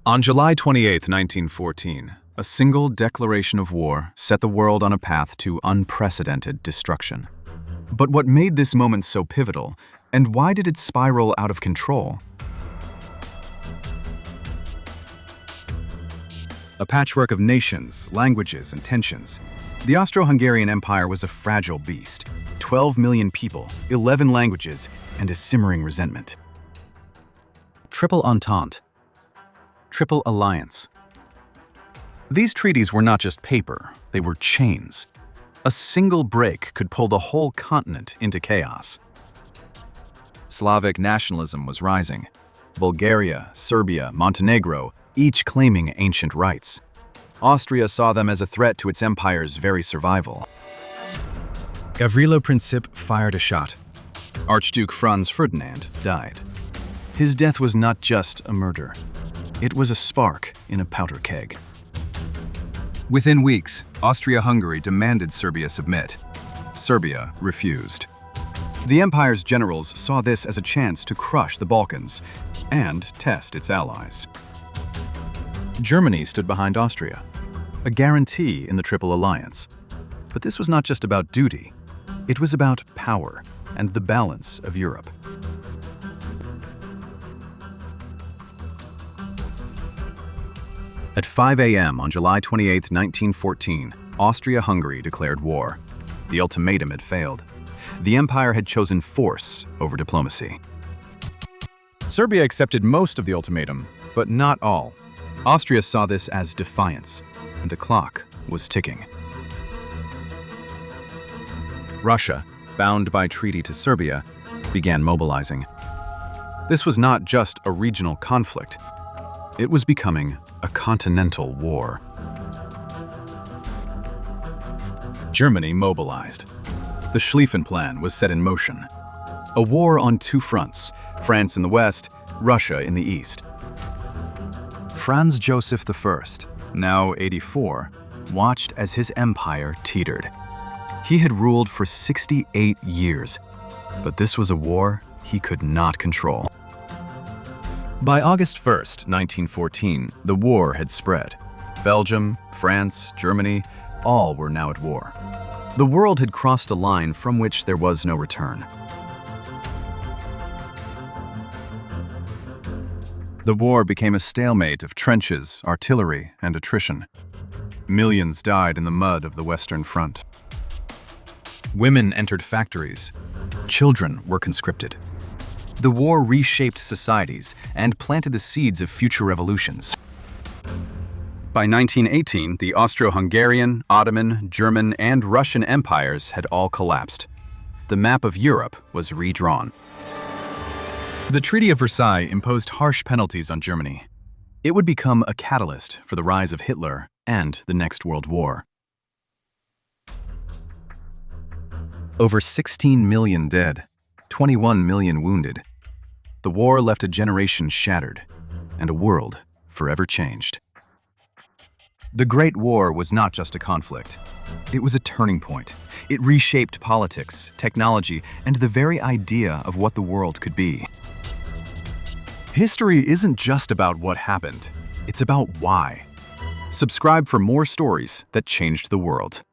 On July 28, 1914, a single declaration of war set the world on a path to unprecedented destruction. But what made this moment so pivotal, and why did it spiral out of control? A patchwork of nations, languages, and tensions. The Austro-Hungarian Empire was a fragile beast. 12 million people, 11 languages, and a simmering resentment. Triple Entente. Triple Alliance. These treaties were not just paper, they were chains. A single break could pull the whole continent into chaos. Slavic nationalism was rising. Bulgaria, Serbia, Montenegro, each claiming ancient rights. Austria saw them as a threat to its empire's very survival. Gavrilo Princip fired a shot. Archduke Franz Ferdinand died. His death was not just a murder. It was a spark in a powder keg. Within weeks, Austria-Hungary demanded Serbia submit. Serbia refused. The empire's generals saw this as a chance to crush the Balkans and test its allies. Germany stood behind Austria, a guarantee in the Triple Alliance. But this was not just about duty. It was about power and the balance of Europe. At 5 a.m. on July 28, 1914, Austria-Hungary declared war. The ultimatum had failed. The empire had chosen force over diplomacy. Serbia accepted most of the ultimatum, but not all. Austria saw this as defiance, and the clock was ticking. Russia, bound by treaty to Serbia, began mobilizing. This was not just a regional conflict. It was becoming a continental war. Germany mobilized. The Schlieffen Plan was set in motion. A war on two fronts, France in the west, Russia in the east. Franz Joseph I, now 84, watched as his empire teetered. He had ruled for 68 years, but this was a war he could not control. By August 1, 1914, the war had spread. Belgium, France, Germany, all were now at war. The world had crossed a line from which there was no return. The war became a stalemate of trenches, artillery, and attrition. Millions died in the mud of the Western Front. Women entered factories. Children were conscripted. The war reshaped societies and planted the seeds of future revolutions. By 1918, the Austro-Hungarian, Ottoman, German, and Russian empires had all collapsed. The map of Europe was redrawn. The Treaty of Versailles imposed harsh penalties on Germany. It would become a catalyst for the rise of Hitler and the next World War. Over 16 million dead, 21 million wounded. The war left a generation shattered and a world forever changed. The Great War was not just a conflict. It was a turning point. It reshaped politics, technology, and the very idea of what the world could be. History isn't just about what happened. It's about why. Subscribe for more stories that changed the world.